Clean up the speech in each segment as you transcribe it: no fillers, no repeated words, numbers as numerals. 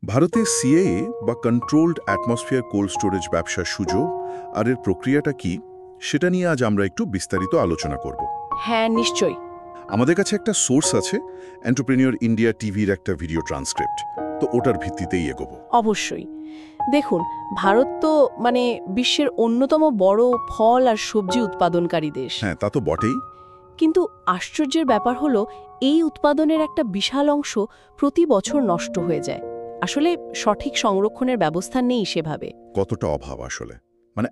ভারতে সিএএ বা controlled atmosphere cold storage ব্যবসার সুযোগ আর এর প্রক্রিয়াটা কি সেটা নিয়ে আজ আমরা একটু বিস্তারিত আলোচনা করব। হ্যাঁ, নিশ্চয়ই। আমাদের কাছে একটা সোর্স আছে, এন্টারপ্রেনিয়র ইন্ডিয়া টিভির একটা ভিডিও ট্রান্সক্রিপ্ট, তো ওটার ভিত্তিতেই এগোবো। অবশ্যই। দেখুন, ভারত তো বিশ্বের অন্যতম বড় ফল আর সবজি উৎপাদনকারী দেশ। হ্যাঁ, তা তো বটেই। কিন্তু আশ্চর্যের ব্যাপার হলো এই উৎপাদনের একটা বিশাল অংশ প্রতি বছর নষ্ট হয়ে যায়। আসলে সঠিক সংরক্ষণের ব্যবস্থা নেই সেভাবে। কতটা অভাব আসলে,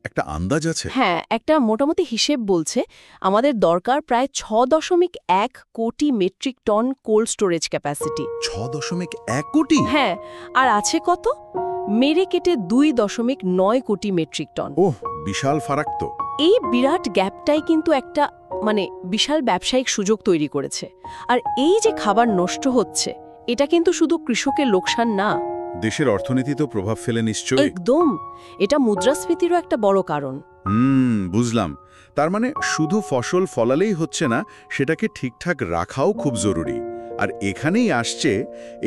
একটা আন্দাজ আছে? হ্যাঁ, একটা মোটামুটি হিসেব বলছে আমাদের দরকার প্রায় 6.1 crore metric ton cold storage capacity. 6.1 crore? হ্যাঁ, আর আছে কত? মেরে কেটে 2.9 কোটি মেট্রিক টন। ওহ, বিশাল ফারাক তো। এই বিরাট গ্যাপটাই কিন্তু একটা বিশাল ব্যবসায়িক সুযোগ তৈরি করেছে। আর এই যে খাবার নষ্ট হচ্ছে, এটা কিন্তু শুধু কৃষকের লোকসান না, দেশের অর্থনীতি তো প্রভাব ফেলে নিশ্চয়ই। একদম। এটা মুদ্রাস্ফীতিরও একটা বড় কারণ। বুঝলাম। তার মানে শুধু ফসল ফলালেই হচ্ছে না, সেটাকে ঠিকঠাক রাখাও খুব জরুরি। আর এখানেই আসছে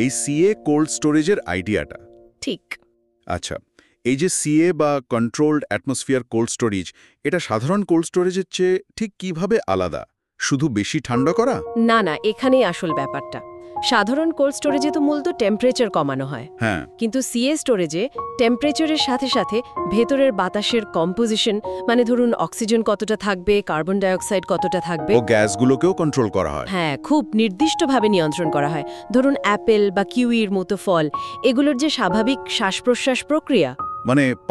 এই সিএ কোল্ড স্টোরেজের আইডিয়াটা। ঠিক। আচ্ছা, এই যে সিএ বা কন্ট্রোলড অ্যাটমসফিয়ার কোল্ড স্টোরেজ, এটা সাধারণ কোল্ড স্টোরেজের চেয়ে ঠিক কিভাবে আলাদা? শুধু বেশি ঠান্ডা করা? না না, এখানেই আসল ব্যাপারটা। সাধারণ কোল্ড স্টোরেজে তো মূলত টেম্পারেচার কমানো হয়। হ্যাঁ, কিন্তু সিএ স্টোরেজে টেম্পারেচারের সাথে সাথে ভেতরের বাতাসের কম্পোজিশন, ধরুন অক্সিজেন কতটা থাকবে, কার্বন ডাইঅক্সাইড কতটা থাকবে, ও গ্যাসগুলোকেও কন্ট্রোল করা হয়। হ্যাঁ, খুব নির্দিষ্টভাবে নিয়ন্ত্রণ করা হয়। ধরুন অ্যাপেল বা কিউইর মতো ফল, এগুলোর যে স্বাভাবিক শ্বাস-প্রশ্বাস প্রক্রিয়া,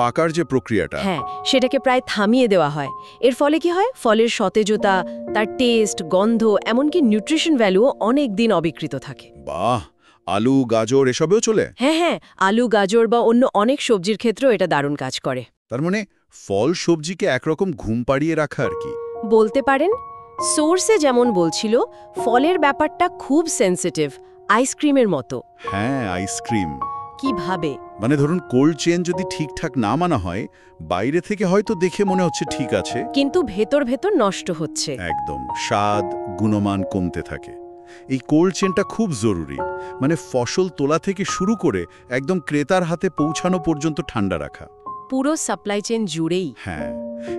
পাকার যে প্রক্রিয়াটা, হ্যাঁ, সেটাকে প্রায় থামিয়ে দেওয়া হয়। এর ফলে কি হয়? ফলের সতেজতা, তার টেস্ট, গন্ধ, এমনকি নিউট্রিশন ভ্যালুও অনেক দিন অবিকৃত থাকে। বাহ! আলু, গাজর এসবেও চলে? হ্যাঁ হ্যাঁ, আলু, গাজর বা অন্য অনেক সবজির ক্ষেত্রেও এটা দারুণ কাজ করে। তার মানে ফল সবজিকে একরকম ঘুম পাড়িয়ে রাখা আর কি বলতে পারেন। সোর্সে যেমন বলছিল, ফলের ব্যাপারটা খুব সেনসিটিভ, আইসক্রিমের মতো। হ্যাঁ, আইসক্রিম। কিভাবে? ধরুন কোল্ড চেন যদি ঠিকঠাক না মানা হয়, বাইরে থেকে হয়তো দেখে মনে হচ্ছে ঠিক আছে, কিন্তু ভেতর ভেতর নষ্ট হচ্ছে। একদম স্বাদ, গুণমান কমতে থাকে। এই কোল্ড চেনটা খুব জরুরি, ফসল তোলা থেকে শুরু করে একদম ক্রেতার হাতে পৌঁছানো পর্যন্ত ঠান্ডা রাখা। পুরো সাপ্লাই চেন জুড়েই। হ্যাঁ,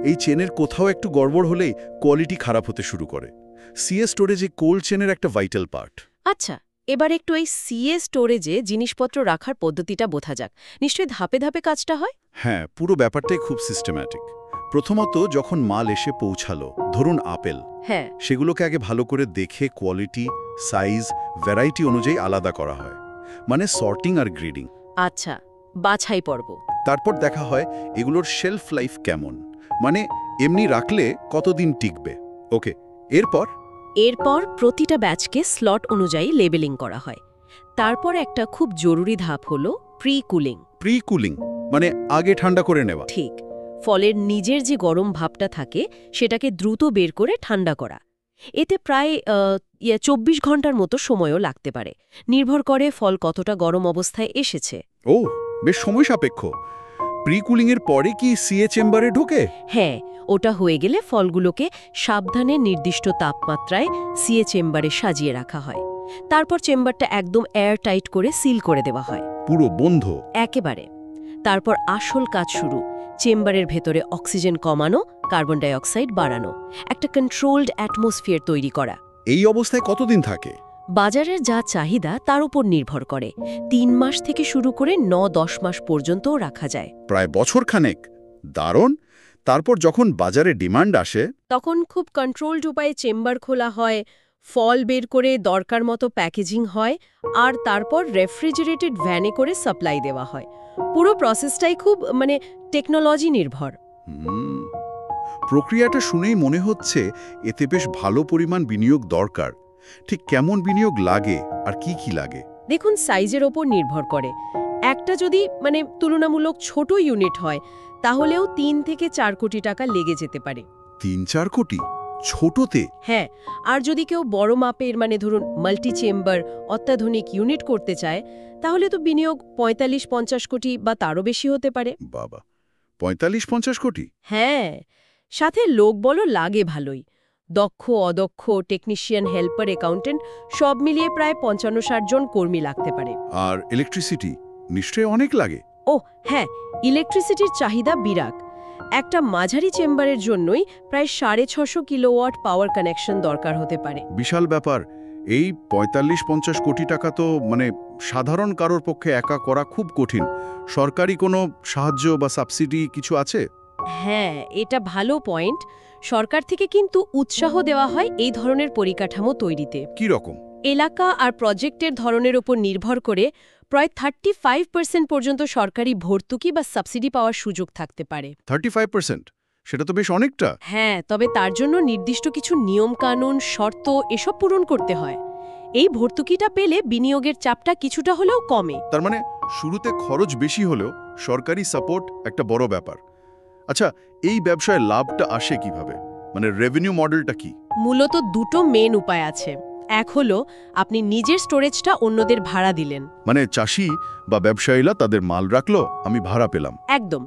এই চেনের কোথাও একটু গড়বড় হলেই কোয়ালিটি খারাপ হতে শুরু করে। সিএ স্টোরেজে কোল্ড চেনের একটা ভাইটাল পার্ট। আচ্ছা, এবার একটু এই সিএ স্টোরেজে জিনিসপত্র রাখার পদ্ধতিটা বোঝা যাক। নিশ্চয়ই ধাপে ধাপে কাজটা হয়? হ্যাঁ, পুরো ব্যাপারটাই খুব সিস্টেম্যাটিক। প্রথমত যখন মাল এসে পৌঁছালো, ধরুন আপেল, হ্যাঁ, সেগুলোকে আগে ভালো করে দেখে কোয়ালিটি, সাইজ, ভ্যারাইটি অনুযায়ী আলাদা করা হয়। সর্টিং আর গ্রেডিং। আচ্ছা, বাছাই পর্ব। তারপর দেখা হয় এগুলোর শেলফ লাইফ কেমন, এমনি রাখলে কতদিন টিকবে। ওকে, এরপর প্রতিটা ব্যাচকে স্লট অনুযায়ী লেবেলিং করা হয়। তারপর একটা খুব জরুরি ধাপ হলো প্রি কুলিং। প্রি কুলিং আগে ঠান্ডা করে নেওয়া। ঠিক। ফলের নিজের যে গরম ভাবটা থাকে সেটাকে দ্রুত বের করে ঠান্ডা করা। এতে প্রায় 24 ঘন্টার মতো সময়ও লাগতে পারে, নির্ভর করে ফল কতটা গরম অবস্থায় এসেছে। ও, বেশ সময় সাপেক্ষ। প্রি কুলিং এর পরে কি সিএ চেম্বারে ঢোকে? হ্যাঁ, ওটা হয়ে গেলে ফলগুলোকে সাবধানে নির্দিষ্ট তাপমাত্রায় সিএ চেম্বারে সাজিয়ে রাখা হয়। তারপর চেম্বারটা একদম এয়ার টাইট করে সিল করে দেওয়া হয়। পুরো বন্ধ? একেবারে। তারপর আসল কাজ শুরু, চেম্বারের ভেতরে অক্সিজেন কমানো, কার্বন ডাইঅক্সাইড বাড়ানো, একটা কন্ট্রোলড অ্যাটমসফিয়ার তৈরি করা। এই অবস্থায় কতদিন থাকে? বাজারের যা চাহিদা তার উপর নির্ভর করে। 3 মাস থেকে শুরু করে 9-10 মাস পর্যন্তও রাখা যায়। প্রায় বছরখানেক। দারুণ। তারপর যখন বাজারে ডিমান্ড আসে, তখন খুব কন্ট্রোলড উপায়ে চেম্বার খোলা হয়, ফল বের করে দরকার মতো প্যাকেজিং হয়, আর তারপর রেফ্রিজারেটেড ভ্যানে করে সাপ্লাই দেওয়া হয়। পুরো প্রসেসটাই খুব টেকনোলজি নির্ভর। প্রক্রিয়াটা শুনেই মনে হচ্ছে এতে বেশ ভালো পরিমাণ বিনিয়োগ দরকার। ঠিক কেমন বিনিয়োগ লাগে আর কি কি লাগে? দেখুন, সাইজের ওপর নির্ভর করে। একটা যদি তুলনামূলক ছোট ইউনিট হয়, তাহলেও 3 থেকে 4 কোটি টাকা লেগে যেতে পারে। 3-4 কোটি? ছোটতে? হ্যাঁ, আর যদি কেউ বড় মাপের ধরুন মাল্টি চেম্বার অত্যাধুনিক ইউনিট করতে চায়, তাহলে তো বিনিয়োগ 45-50 কোটি বা তারও বেশি হতে পারে। বাবা, 45-50 কোটি? হ্যাঁ, সাথে লোকবলও লাগে ভালোই। দক্ষ, অদক্ষ, টেকনিশিয়ান, হেল্পার, অ্যাকাউন্টেন্ট সব মিলিয়ে প্রায় 55-60 জন কর্মী লাগতে পারে। আর ইলেকট্রিসিটি? নিশ্চয়ই অনেক লাগে। ও হ্যাঁ, ইলেকট্রিসিটির চাহিদা বিরাট। একটা মাঝারি চেম্বারের জন্যই প্রায় 650 কিলোওয়াট পাওয়ার কানেকশন দরকার হতে পারে। বিশাল ব্যাপার। এই ৪৫-৫০ কোটি টাকা তো মানে সাধারণ কারোর পক্ষে একা করা খুব কঠিন। সরকারি কোনো সাহায্য বা সাবসিডি কিছু আছে? হ্যাঁ, এটা ভালো পয়েন্ট। সরকার থেকে কিন্তু উৎসাহ দেওয়া হয় এই ধরনের পরিকাঠামো তৈরিতে। কি রকম? এলাকা আর প্রজেক্টের ধরনের ওপর নির্ভর করে প্রায় 35% পর্যন্ত সরকারি ভর্তুকি বা সাবসিডি পাওয়ার সুযোগ থাকতে পারে। 35%? সেটা তো বেশ অনেকটা। হ্যাঁ, তবে তার জন্য নির্দিষ্ট কিছু নিয়মকানুন, শর্ত এসব পূরণ করতে হয়। এই ভর্তুকিটা পেলে বিনিয়োগের চাপটা কিছুটা হলেও কমে। তার মানে শুরুতে খরচ বেশি হলেও সরকারি সাপোর্ট একটা বড় ব্যাপার। আচ্ছা, এই ব্যবসায় লাভটা আসে কিভাবে? মানে রেভিনিউ মডেলটা কি? মূলত দুটো মেন উপায় আছে। এক হলো আপনি নিজের স্টোরেজটা অন্যদের ভাড়া দিলেন। মানে চাষি বা ব্যবসায়ীরা তাদের মাল রাখলো, আমি ভাড়া পেলাম। একদম,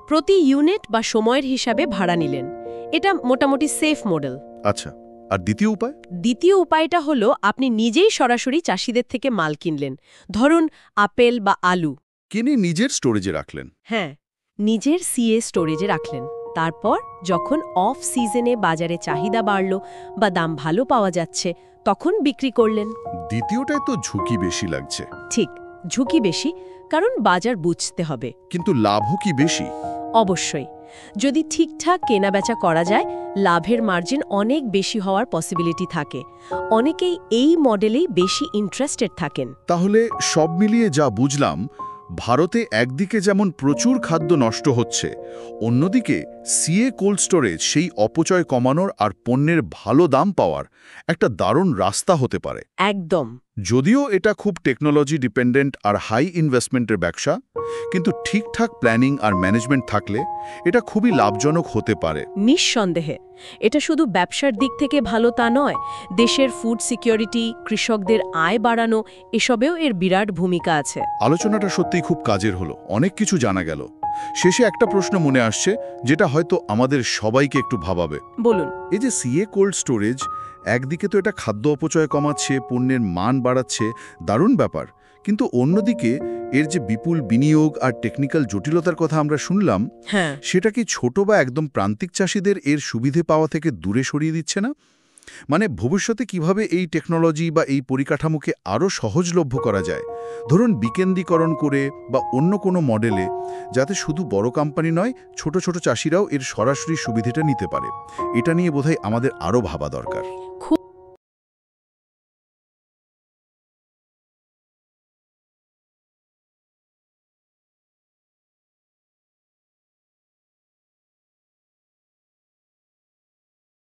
প্রতি ইউনিট বা সময়ের হিসাবে ভাড়া নিলেন। এটা মোটামুটি সেফ মডেল। আচ্ছা, আর দ্বিতীয় উপায়? দ্বিতীয় উপায়টা হলো আপনি নিজেই সরাসরি চাষিদের থেকে মাল কিনলেন। ধরুন আপেল বা আলু কিনে নিজের স্টোরেজে রাখলেন। হ্যাঁ, নিজের সিএ স্টোরেজে রাখলেন। তারপর যখন অফ সিজনে বাজারে চাহিদা বাড়ল বা দাম ভালো পাওয়া যাচ্ছে, তখন বিক্রি করলেন। দ্বিতীয়টায় তো ঝুঁকি বেশি লাগছে। ঠিক, ঝুঁকি বেশি, কারণ বাজার বুঝতে হবে। কিন্তু লাভও কি বেশি? অবশ্যই, যদি ঠিকঠাক কেনাবেচা করা যায়, লাভের মার্জিন অনেক বেশি হওয়ার পসিবিলিটি থাকে। অনেকেই এই মডেলেই বেশি ইন্টারেস্টেড থাকেন। তাহলে সব মিলিয়ে যা বুঝলাম, ভারতে একদিকে যেমন প্রচুর খাদ্য নষ্ট হচ্ছে, অন্যদিকে সিএ কোল্ড স্টোরেজ সেই অপচয় কমানোর আর পণ্যের ভালো দাম পাওয়ার একটা দারুণ রাস্তা হতে পারে। একদম। যদিও এটা খুব টেকনোলজি ডিপেন্ডেন্ট আর হাই ইনভেস্টমেন্টের ব্যবসা, কিন্তু ঠিকঠাক প্ল্যানিং আর ম্যানেজমেন্ট থাকলে এটা খুবই লাভজনক হতে পারে। নিঃসন্দেহে এটা শুধু ব্যবসার দিক থেকে ভালো তা নয়, দেশের ফুড সিকিউরিটি, কৃষকদের আয় বাড়ানো, এসবেও এর বিরাট ভূমিকা আছে। আলোচনাটা সত্যিই খুব কাজের হলো, অনেক কিছু জানা গেল। শেষে একটা প্রশ্ন মনে আসছে, যেটা হয়তো আমাদের সবাইকে একটু ভাবাবে। বলুন। এই যে সিএ কোল্ড স্টোরেজ, একদিকে তো এটা খাদ্য অপচয় কমাচ্ছে, পণ্যের মান বাড়াচ্ছে, দারুণ ব্যাপার। কিন্তু অন্যদিকে এর যে বিপুল বিনিয়োগ আর টেকনিক্যাল জটিলতার কথা আমরা শুনলাম, হ্যাঁ, সেটা কি ছোট বা একদম প্রান্তিক চাষিদের এর সুবিধে পাওয়া থেকে দূরে সরিয়ে দিচ্ছে না? মানে ভবিষ্যতে কিভাবে এই টেকনোলজি বা এই পরিকাঠামোকে আরও সহজলভ্য করা যায়, ধরুন বিকেন্দ্রীকরণ করে বা অন্য কোনো মডেলে, যাতে শুধু বড় কোম্পানি নয়, ছোট ছোট চাষিরাও এর সরাসরি সুবিধাটা নিতে পারে। এটা নিয়ে বোধহয় আমাদের আরও ভাবা দরকার।